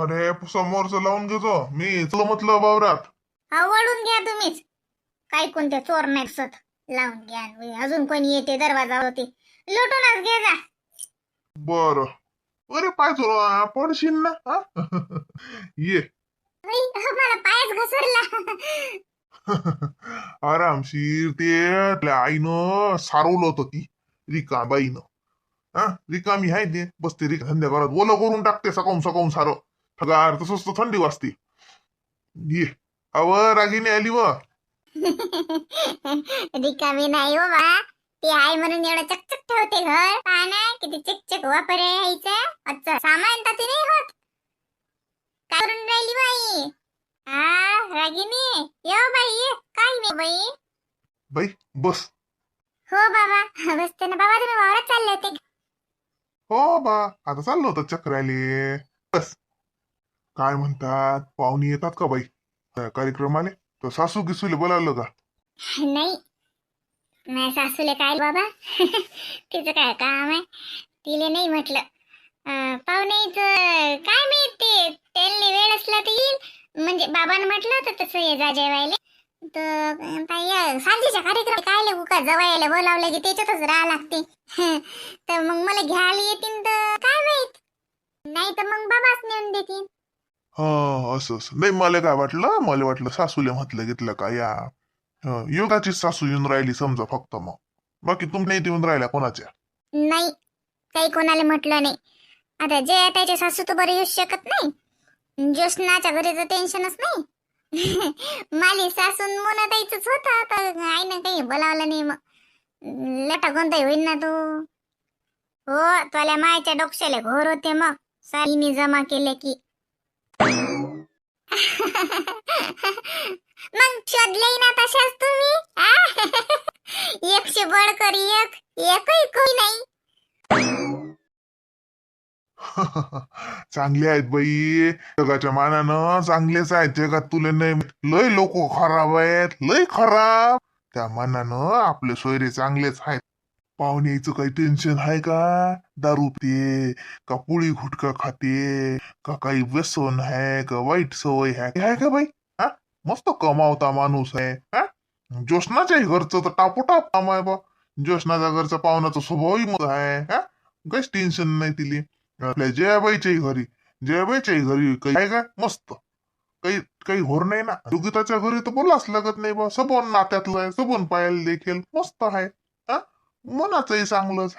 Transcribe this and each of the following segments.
अरे समोरचं लावून घेतो मी चल म्हटलं वावरात. आवडून घ्या तुम्हीच. काही कोणत्या चोर नाही दिसत. लावून घ्या अजून कोणी येते दरवाजा होते लुटूनच घे जा. बर. अरे पाय तुला पडशील ना हा? ये. मला पायच घसरला. आरामशीर ते आपल्या आईनं सारवलं होतं ती बाईनं. हा रिकामी आहे ते बसते धंद्या करत ओलं करून टाकते सकाळून सकाळून सारं ठगार तसंच तर थंडी वाजते. ये अव रागिनी आली व. रिकामी नाही हो बा. ते आहे म्हणून एवढं चकचक ठेवते घर. पहा ना किती चकचक वापर यायचा. अच्छा सामान तर नाही होत. काय करून राहिली बाई? हा रागिनी ये बाई ये. काय नाही बाई. By bus. हो बाबा बसते ना बाबा. तुम्ही वावरात चालले होते? हो बा आता चाललो होतं चक्राले. बस. काय म्हणतात पाहुणे येतात का बाई कार्यक्रमाले? तर सासू गिसूले बोलावलं का? नाही नाही सासूले काय बाबा. तिचं काय काम आहे. तिले नाही म्हटलं. पाहुण्याचं काय माहिती त्यांनी वेळ असला तर येईल. म्हणजे बाबांना म्हटलं होतं तसं ये जा जेवायला. तर सांजेच्या कार्यक्रम काय उका जवायला बोलावलं की त्याच्यातच राहा लागते. तर मग मला घ्यायला येतील तर काय माहित. नाही तर मग बाबाच नेऊन देतील. हा असं नाही मला वाटलं सासूले म्हटलं घेतलं का या योगाची सासू येऊन राहिली समजा फक्त मग बाकी तुम्ही नाही येऊन राहिल्या कोणाच्या? नाही काही कोणाला म्हटलं नाही. आता जे त्याचे सासू तर बरं येऊ शकत नाही. ज्योष्णाच्या घरीचं टेन्शनच नाही. माली सासून मोनाताईच होत तर आईनं काही बोलावलं नाही. मग लटा गोंधळ होईल ना तू. हो तुला मायच्या डोक्याला घोर होते मग साईनी जमा केले की. मग शोधले ना तशाच तुम्ही. एकशे बळकर एकही कोणी नाही. चांगले आहेत बाई जगाच्या मानानं चांगलेच आहेत. जगात तुले नाही लय लोक खराब आहेत लय खराब. त्या मानानं आपले सोयरे चांगलेच आहेत. पाहुण्याचं काही टेन्शन आहे का? दारू पिते का पुळी गुटखा खाते का काही व्यसन आहे का वाईट सवय आहे का बाई? हा मस्त कमावता माणूस आहे. हा ज्योष्णाच्याही घरचं तर टापोटाप काम आहे बा. ज्योष्णाच्या घरचा पाहुण्याचा स्वभावही मग आहे. हा काहीच टेन्शन नाही तिली. आपल्या जयाबाईच्याही घरी काही आहे का मस्त. काही काही घोर नाही ना. योगिताच्या घरी तर बोलाच लागत नाही बा. सबन नात्यातलं आहे सबन पायाला देखील मस्त आहे. हा मनाचंही चांगलंच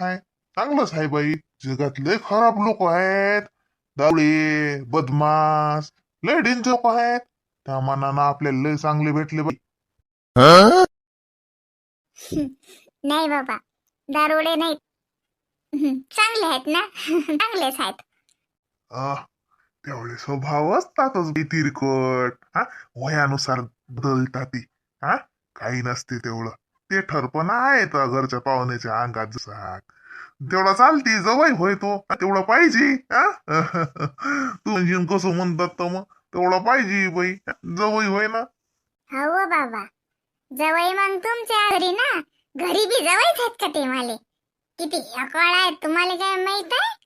आहे बाई. जगात लय खराब लोक आहेत. दावळे बदमाश लय डेंजर लोक आहेत. त्या मानानं आपल्याला लय चांगले भेटले बाई. नाही बाबा दारोडे नाहीत. चांगले आहेत ना. चांगलेच आहेत. तेवढे स्वभाव असतातच बी तिरकट. हा वयानुसार बदलतात ती. हा काही नसते तेवढं. ते ठरपणा आहे तर घरच्या पाहुण्याच्या अंगात जसा तेवढा चालती जवळ होय तो तेवढा पाहिजे. तू म्हणजे कसं म्हणतात तर मग तेवढा पाहिजे बाई जवळ होय ना. हो बाबा जवळ मग तुमच्या घरी ना. घरी बी जवळच आहेत का ते माले. किती अकवाळ आहेत तुम्हाला काय माहित आहे?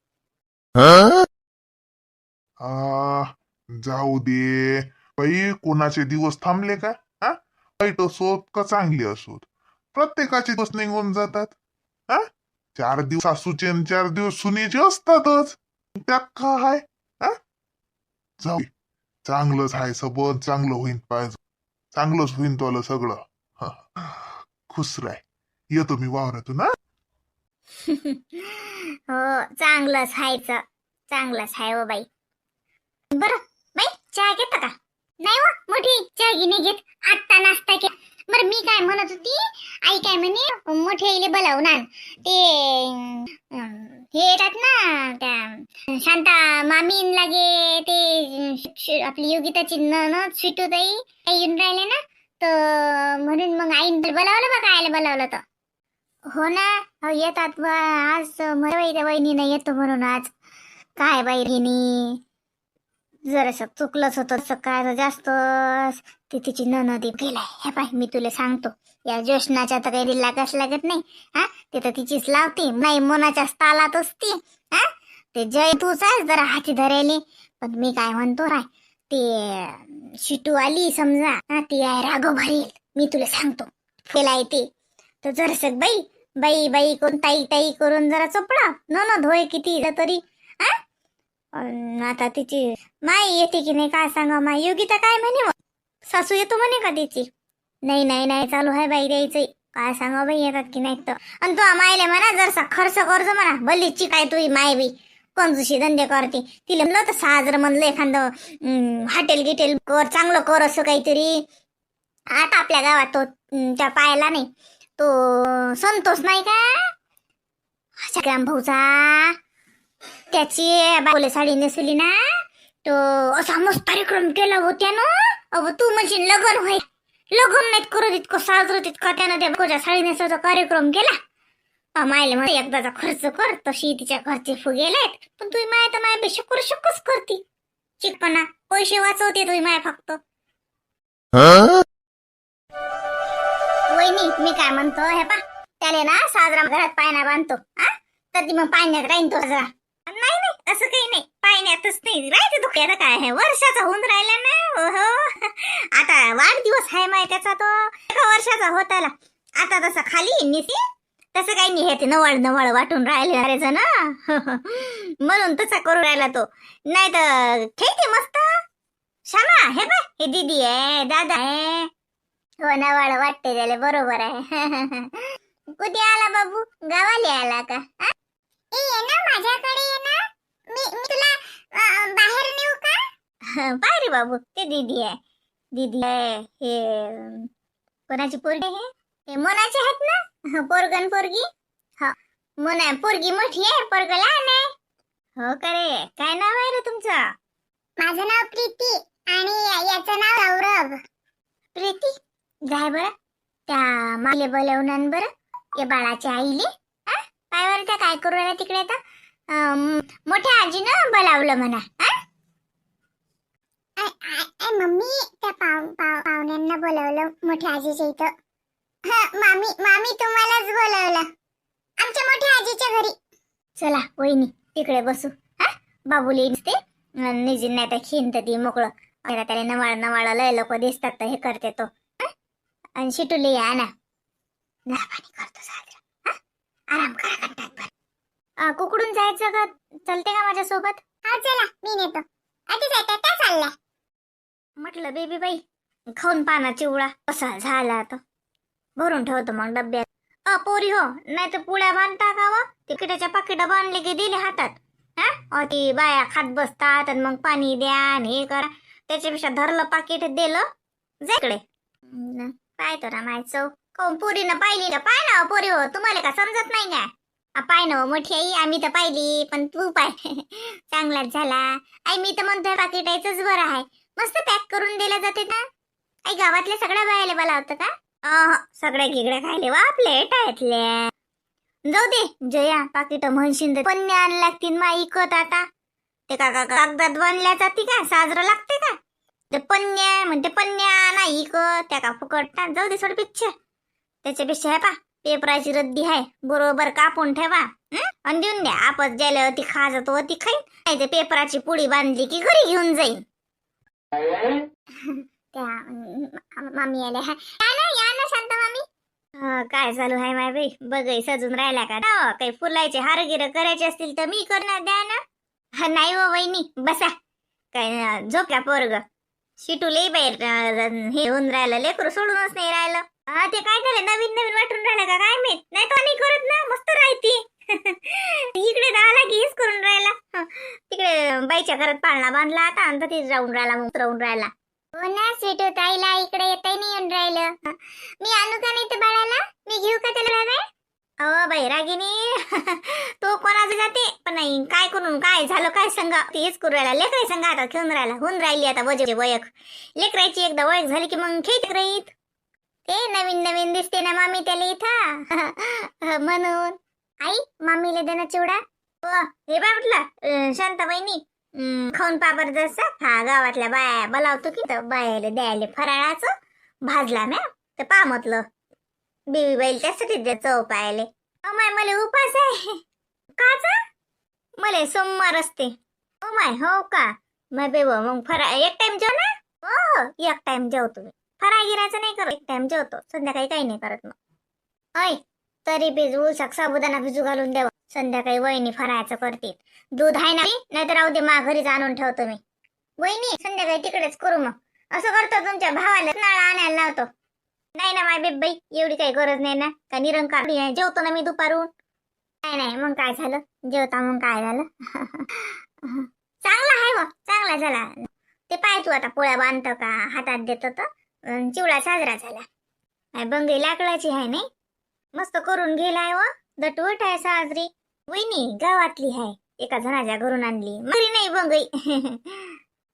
जाऊ दे बाई. कोणाचे दिवस थांबले का? हा वाईट असोत का चांगली असोत प्रत्येकाचे दिवस निघून जातात. हा 4 दिवस सासूचे 4 दिवस सुनेचे असतातच. त्यात का हाय? हा जाऊ दे. चांगलंच आहे सबन चांगलं होईन पाहिजे. चांगलंच होईन तुला सगळं. हा, खुश राह. येतो मी वावरातून. हा हो चांगलंच हायचं. चांगलंच हाय हो बाई. बरं बाई चहा घेता का? नाही हो मोठी चहा घे घेत. आत्ता नाश्ता केला. बरं मी काय म्हणत होती. आई काय म्हणे मोठे आईले बोलावून आण. ते हे येतात ना त्या शांता मामीन लागे ते आपली योगिताची ननद स्वीटूताई येऊन राहिले ना. तर म्हणून मग आईन बोलावलं बा. काय बोलावलं तर हो ना. येतात बा आज त्या वहिनीनं येतो म्हणून आज. काय बाई हिनी जरासं चुकलंच होतं काय जास्त. ते तिची ननदी गेलाय. हे पाय मी तुला सांगतो या ज्योष्णाच्या तर काही लागत नाही. हा ते तर तिचीच लावते नाही मोनाच्या तालात असते. हा ते जय तूच आहेस जरा हाती धरायले. पण मी काय म्हणतो राय, ते शिटू आली समजा हा, ती आहे रागो भरेल. मी तुला सांगतो केला येते तर जरसक बाई बाई बाई कोण ताई ताई करून जरा चोपडा ननद होय किती तरी. हा आता तिची माई येते की नाही काय सांगा. माई योगिता काय म्हणे सासू येतो म्हणे का तिची. नाही नाही नाही चालू आहे बाई द्यायचंय. काय सांगा बाई येतात की नाही तर. आणि तू मायले म्हणा जरसा खर्च करजो म्हणा. भलीची काय तुझी माय बी कंजूशी धंदे करते. तिला म्हणलं तर 6,000 म्हणलं एखादं हॉटेल गिटेल कर चांगलं कर असं काहीतरी. आता आपल्या गावात तो त्या पायाला नाही तो संतोष नाही का ग्राम भाऊचा, त्याची बाबूला साडी नेसवली ना तो असा मस्त कार्यक्रम केला होत्या ना. अहो तू म्हणशील लग्न होय, लग्न नाहीत करत इतकं साजरं तितकं त्यानं त्या बाबूच्या साडी नेसवायचा कार्यक्रम केला. मायला म्हणे एकदाचा खर्च कर तशी तिच्या घरचे फुगेलेत. पण तुझी माय तर माय बेशुकर शकच करती. चिकपणा पैसे वाचवते तुझी माय फक्त. वहिनी मी काय म्हणतो हे पा त्याला ना साजरा घरात पायना बांधतो तर ती मग पाण्यात राहीन तो साजरा. नाही नाही असं काही नाही पाण्यातच नाही राहायचं. दुःख आता काय आहे वर्षाचा होऊन राहिला ना. हो आता वाढदिवस आहे माय त्याचा तो 1 वर्षाचा होत आला. आता तसं खाली निसी तसं काही नाही. हे ते नवळ नवळ वाटून राहिले अरे जण म्हणून तसा करू राहिला तो. नाही तर ठेवते मस्त. श्यामा हे बा हे दीदी आहे दादा आहे. हो नवळ वाटते त्याला बरोबर आहे. कुठे आला बाबू गावाले आला का. ये ना माझ्याकडे ये ना. मी तुला बाहेर नेऊ का. पाय रे बाबू ते दीदी आहे. दीदी आहे हे कोणाची पोरगी आहे. हे मोनाचे आहेत ना पोरगन पोरगी. हो मोना पोरगी मोठी आहे पोरग लहान आहे. हो का रे काय नाव आहे रे तुमचं. माझं नाव प्रीती आणि याचं नाव सौरभ. प्रीती जाय बरं त्या माले बोलवून बरं या बाळाच्या आईले. काय बरं त्या काय करू राहिल्या तिकडे आता. मोठ्या आजीनं बोलावलं म्हणा. मम्मी त्या पाहुण्यांना बोलावलं मोठ्या आजीच्या इथं. मामी मामी तुम्हालाच बोलावलं आमच्या मोठ्या आजीच्या घरी. चला वहिनी तिकडे बसू. बाबूले दिसते निजीन नाही तर खिंत ती मोकळं. त्याला नवाळ नवाळ लय लोक दिसतात तर हे करते तो. आणि शिटूले या ना पाणी करतो साजरा. आराम करा घंटात भर. कुकडून जायचं का चलते का माझ्यासोबत. हा चला मी नेतो. आधी जायचं काय चाललंय म्हटलं बेबी बाई खाऊन पाना चिवडा कसा झाला आता. भरून ठेवतो मग डब्यात. पोरी हो नाही तर पुळ्या बांधता का व तिकिटाच्या पाकिटा बांधले की दिले हातात. ती बाया खात बसतात आणि मग पाणी द्या आणि हे करा. त्याच्यापेक्षा धरलं पाकिट दिलं जायकडे. काय तर माय चव कोण पोरीनं पाहिली का. पाय ना पोरी हो तुम्हाला का समजत नाही का. पाय ना मोठी आई आम्ही तर पाहिली पण तू पाय चांगलाच झाला. आई मी तर म्हणतोय पाकिटायचंच बरं आहे. मस्त पॅक करून दिलं जाते ना. आई गावातल्या सगळ्या बायाला बोलावतं का. सगळ्या गिगड्या खायले वा आपल्या टायतल्या. जाऊ दे जया पाकिट म्हणशील पन्ने आण लागतील मा इकत आता. ते का कागदात बनल्या जाते का साजरं लागते का. ते पन्न्या म्हणते पन्न्या नाही इकत त्या का फुकटतात. जाऊ दे सोड पिक्चर त्याच्यापेक्षा आहे पा पेपराची रद्दी आहे बरोबर कापून ठेवा आणि देऊन द्या. आपच ज्याला ती खा जातो ती खाईन. नाही ते पेपराची पुडी बांधली की घरी घेऊन जाईन. त्या मामी आल्या या ना शांत मामी. काय चालू आहे माय बाई बघ सजून राहिला का. काही फुलायचे हारगिर करायचे असतील तर मी करणार द्या ना. नाही हो वहिनी बसा. काय झोपला पोरग शिटूले बाहेर हे होऊन राहिलं लेकरू सोडूनच नाही राहिलं. ते काय झालं नवीन नवीन वाटून राहिलं का काय माहित. नाही तर नाही करत ना मस्त राहते. इकडे राहिला की हेच करून राहिला. तिकडे बाईच्या घरात पाळणा बांधला आता आणि तिथे राहून राहिला मग राहून राहिला. हो ना स्वीटू ताईला इकडे येताही नाही येऊन राहिलं. मी आणू का नाही तर बाळाला मी घेऊ का त्याला बाबा. अहो बाई रागिनी तो कोणाचं जाते पण नाही काय करून काय झालं काय सांगा. हेच करू राहिला लेकराई सांगा आता खेळून राहिला. होऊन राहिली आता वजे वयक लेकरायची एकदा वयक झाली की मग खेळत राहीत. ते नवीन नवीन दिसते ना मामी त्याला इथं म्हणून. आई मामीला दे ना चिवडा. हे बाय म्हटलं शांता बहिणी खाऊन पाबर जसा. हा गावातल्या बाया बोलावतो की तर बायाला द्यायला फराळाचं भाजला ना तर पा म्हटलं बेबी बाईल त्यासाठी चव पायले. माय मला उपास आहे काचा मला सोमवार असते. ओ माय हो का मग बेबो मग एक टाइम जेव ना. हो एक टाइम जेवतो मी. फराळ गिरायचं नाही करत, एक टाइम जेवतो. संध्याकाळी काही नाही करत मग. ऐ तरी भिजवू साबुदाणा भिजू घालून द्यावा. संध्याकाळी वहिनी फराळाचं करते. दूध आहे ना नाही तर राहू दे, मा घरीच आणून ठेवतो मी. वहिनी संध्याकाळी तिकडेच करू मग. असं करतो तुमच्या भावाला नाळ आणायला लावतो. नाही ना माय बेबाई एवढी काही गरज नाही ना. का निरंकार जेवतो ना मी दुपारून. नाही नाही मग काय झालं, जेवता मग काय झालं. चांगला आहे व चांगला झाला. ते पाय तू आता पोळ्या बांधतो का हातात देतो तर चिवडा साजरा झाला. बंगई लाकडाची आहे नाही, मस्त करून गेलाय व. दटवट आहे साजरी. वहिनी गावातली आहे, एका जणाच्या घरून आणली. मरी नाही बंगई.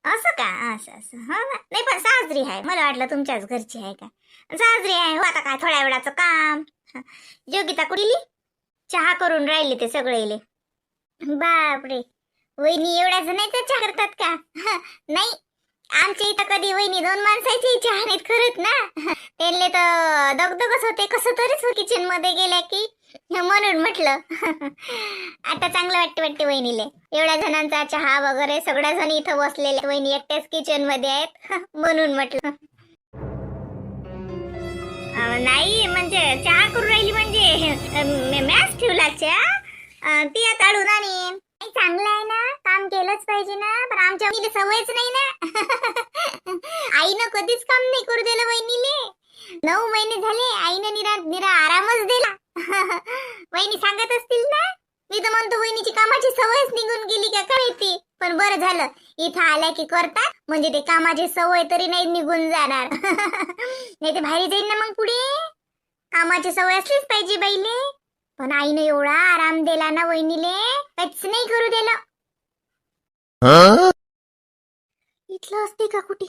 असं का असं असं हा नाही पण साजरी आहे. मला वाटलं तुमच्याच घरची आहे का. साजरी आहे हो. आता काय थोड्या वेळाचं काम. योगिता कुठली चहा करून राहिले ते सगळेले. बापरे वहिनी एवढ्या जणांचा चहा करतात का. नाही आमच्या इथं कधी वहिनी 2 माणसाची चहा नाहीत करत ना. त्यांना तर दगदगच होते कसं तरीच किचन मध्ये गेल्या की, म्हणून म्हटलं. आता चांगलं वाटते वहिनीले. एवढ्या जणांचा चहा वगैरे सगळ्या जण इथं बसलेले, वहिनी एकट्याच किचन मध्ये आहेत. म्हणून म्हटलं. नाही म्हणजे चहा करून राहिली म्हणजे मॅच ठेवला चहा. ती आता अडून आणीन. चांगलं आहे ना, काम केलंच पाहिजे ना. पण आमच्या वहिनीला सवयच नाही ना. आईनं कधीच काम नाही करू दिलं वहिनीले. 9 महिने झाले आईनं निरा आरामच दिला. वहिनी सांगत असतील ना. मी तर म्हणतो वहिनीची कामाची सवयच निघून गेली का काय ती. पण बरं झालं इथं आल्या की करतात, म्हणजे ते कामाची सवय तरी नाही निघून जाणार. नाही ते बाहेर जाईल ना मग पुढे. कामाची सवय असलीच पाहिजे बाईले. पण आईने एवढा आराम दिला ना वहिनीले, काहीच नाही करू दिलं. इथलं असते का कुठे.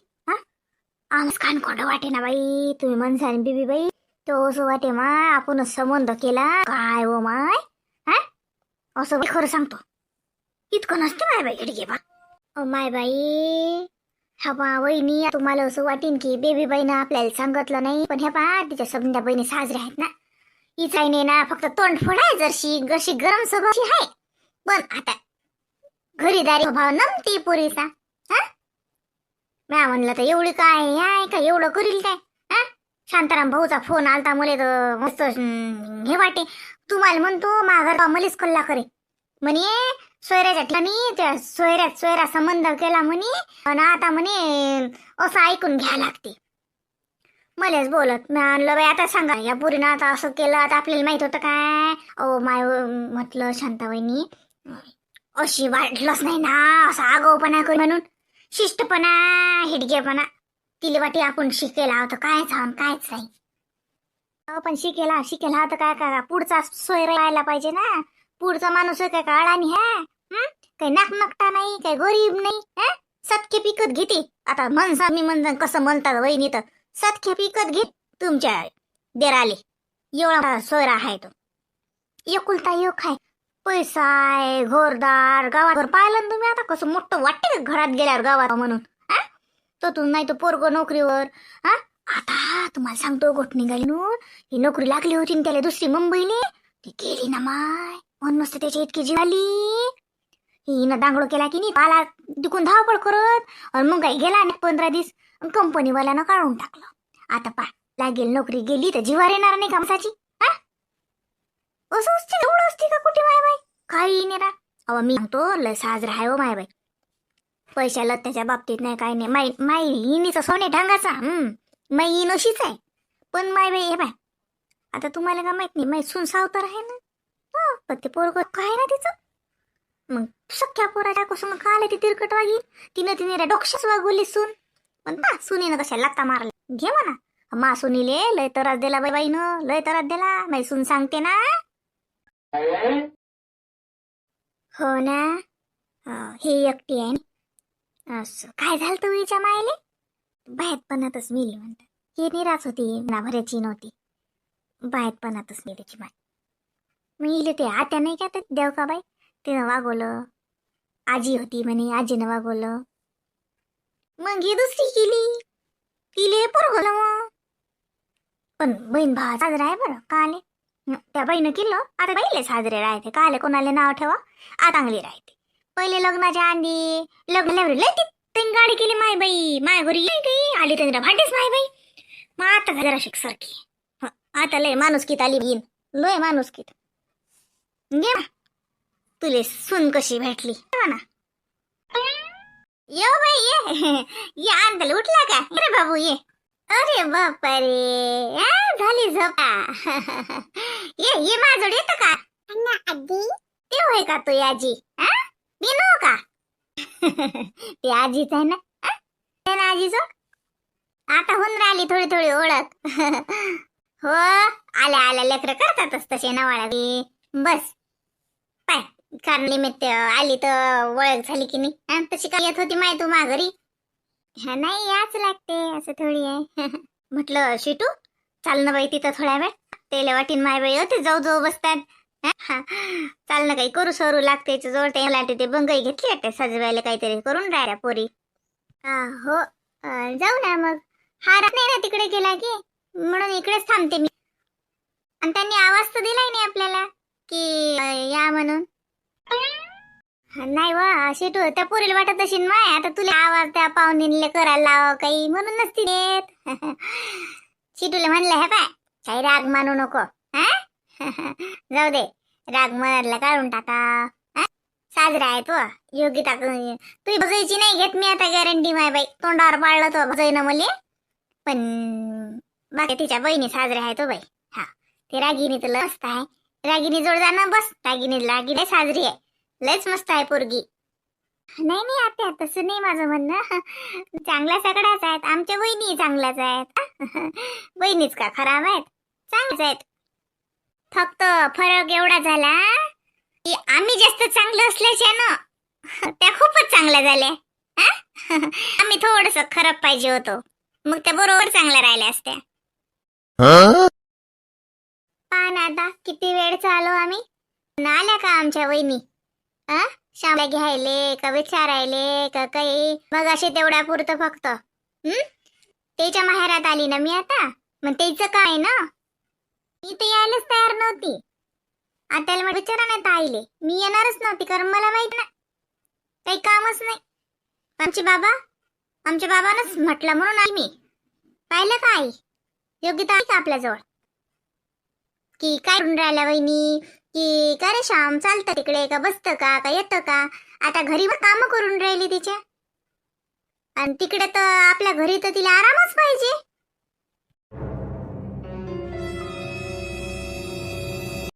आमच कान कोंड वाटे ना बाई. तुम्ही म्हणसाल बीबी बाई तो असं वाटे माय आपणच संबंध केला काय हो माय. असं खरं सांगतो इतकं नसते माय बाई. घडी घे बा माय बाई. हा पा वहिनी तुम्हाला असं वाटेन की बेबी बाईनं आपल्याला सांगितलं नाही, पण ह्या पा तिच्या समजा बहिणी साजऱ्या आहेत ना. इचाईने ना फक्त तोंड फोडाय जशी गरम स्वभावाची आहे. पण आता घरीदारी स्वभाव नमती पुरीचा. म्या म्हणलं तर एवढी काय आहे का एवढं करील काय. शांताराम भाऊचा फोन आलता मुले तर मस्त हे वाटे. तुम्हाला म्हणतो माघार मलेच कल्ला करे म्हणे. सोयऱ्याच्या ठिकाणी त्या सोयरा संबंध केला म्हणे. आणि आता म्हणे असं ऐकून घ्या लागते. मलाच बोलत मी आणलं बाई. आता सांगा या पुरीनं आता असं केलं आता आपल्याला माहित होतं काय. ओ माय म्हटलं शांताबाईनी अशी वाटलंच नाही ना. असं आगाऊपणा करू म्हणून शिष्टपणा हिडगेपणा. तिला वाटी आपण शिकेला होतं काय जाऊन कायच नाही. आपण शिकेला होतं काय का पुढचा सोय राहायला पाहिजे ना. पुढचा माणूस काय का अडाणी है. काही नाकनकटा नाही काही गरीब नाही. सतके पिकत घेते. आता म्हणसा मी म्हणसा कसं म्हणतात वहिनी तर सतके पिकत घेत तुमच्या देराले. एवढा सोयरा आहे तो. एकुलता एक आहे. पैसा आहे घरदार. गावात पाहिलं ना तुम्ही आता कसं मोठं वाटते का घरात गेल्यावर गावात म्हणून. तो तू नाही तो पोरग नोकरीवर. आता तुम्हाला सांगतो गोठ निघाली नू. ही नोकरी लागली होती ना त्याला दुसरी मुंबईले. ती गेली ना माय. म्हणूनच त्याची इतकी जीव आली. हिनं दांगडो केला की नाही पाला तिकून धावपळ करत. आणि मग काही गेला नाही 15 दिवस कंपनीवाल्यानं काढून टाकलं. आता पा लागेल नोकरी गेली तर जीवार येणार नाही कामसाची. असं असते एवढं असते का कुठे माय बाई. काही नाही रा. अहो मी सांगतो लय साजरा आहे हो माय बाई. पैशा लत्याच्या बाबतीत नाही काही नाही. माई हिनीचा सोने ढंगाचा. माई नशीच आहे. पण माय बाई हे बाय आता तुम्हाला का माहित नाही माई सून सावतर आहे ना. पण ते पोरग काय ना तिचं. मग सख्या पोराच्या कसं का आलं ती तिरकट वागी. तिने डोक्षाच वागवली सून. पण पा सुनीनं कशा लाता मारल्या घे म्हणा. मा सुनीले लय त्रास दिला बाईनं लय त्रास दिला. माई सून सांगते ना. हो ना हे एकटी आहे. असं काय झालं तू हिच्या मायले. बाहेरपणातच मिली म्हणतात. हे निराच होती ना भऱ्याची नव्हती. बाहेरपणातच मिलीची माय. मी इले ते आत्या नाही का ते देवकाबाई तिनं वागवलं. आजी होती म्हणे आजीनं वागवलं. मग ही दुसरी केली तिले पोरगलं मग. पण बहीण भावा साजरा आहे बरं काले. त्या बाईनं केलं आता बाईले साजरे राहते काले कोणाले नाव ठेवा. आ चांगली राहते. पहिले लग्नाच्या आधी लग्न लय त्यांनी गाडी केली माय बाई, माय घरी ये काही आली त्यांना भांडीच माय बाई. मग आता जरा शिकसारखी आता लय माणुसकीत आली येईन, लय माणुसकीत. घे ना तुले सून कशी भेटली ना. ये बाई ये ये अंतल उठला का? अरे बाबू ये. अरे बापरे झाली झोपा. ये ये माझ्याजवळ येतं का आजी? ते होय का तू आजी? मी नो का? ते आजीच आहे ना, ते ना आजीच. आता होऊन राहिली थोडी थोडी ओळख. हो आल्या आल्या लेकरं करतातच तसे नवाळा. बस पाय कारण निमित्त आली तर ओळख झाली की नाही. तशी काय येत होती माय तू माघारी? नाही याच लागते असं थोडी आहे. म्हटलं शिटू चाल ना बाई तिथं थोड्या वेळ. तेला वाटीन माय बाई होते जाऊ जाऊ बसतात. चाल ना काही करू सरू लागते जवळ. ते बंगई घेतली वाटते सजवायला काहीतरी करून राहिल्या पोरी. हो जाऊ ना मग. हा नाही ना तिकडे गेला की म्हणून इकडेच थांबते मी. आणि त्यांनी आवाज तर दिलाय नाही आपल्याला की या म्हणून. नाही वा शेटू त्या पोरीला वाटत असेल माय आता तुला आवाज त्या पाहुणीला करायला लाव काही म्हणून नसती देत. शेटूला म्हणलं हे पाय काही राग मानू नको. जाऊ दे राग मनातला काढून टाका. साजरा आहे तो योगिता. तुझी बजायची नाही घेत मी आता गॅरंटी माय बाई. तोंडावर पाळलं तो बजाईनं मले. पण बाकी तिच्या बहिणी साजरे आहे तो बाई. हा ते रागिनी तर मस्त आहे. रागिनी जोड जाणं बस. रागिनी साजरी आहे लयच मस्त आहे पोरगी. नाही नाही आता तसं नाही माझं म्हणणं. चांगल्या सगळ्याच आहेत आमच्या बहिणी चांगल्याच आहेत. बहिणीच का खराब आहेत? चांगल्याच आहेत. फक्त फरक एवढा झाला की आम्ही जास्त चांगलं असल्याच्यानं त्या खूपच चांगल्या झाल्या. आम्ही थोडस खराब पाहिजे होतो मग त्या बरोबर चांगल्या राहिल्या असत्या. पान आता किती वेळ चालू आम्ही. आल्या का आमच्या वहिनी? शामला घ्यायले का विचारायले का काही? मग असे तेवढ्या पुरतं फक्त. त्याच्या माहेरात आली ना मी आता. मग त्याचं काय ना मी तर यायलाच तयार नव्हती. आत्याला मग विचारा नाही तर आईले मी येणारच नव्हती कारण मला माहित ना काही कामच नाही. आमच्या बाबानच म्हटलं म्हणून आई मी पाहिलं का आई योग्यता आहे का आपल्याजवळ की काय करून राहिल्या वहिनी की का रे श्याम चालतं तिकडे का बसतं का येतं का? आता घरी काम करून राहिली तिच्या आणि तिकडे तर आपल्या घरी तर तिला आरामच पाहिजे.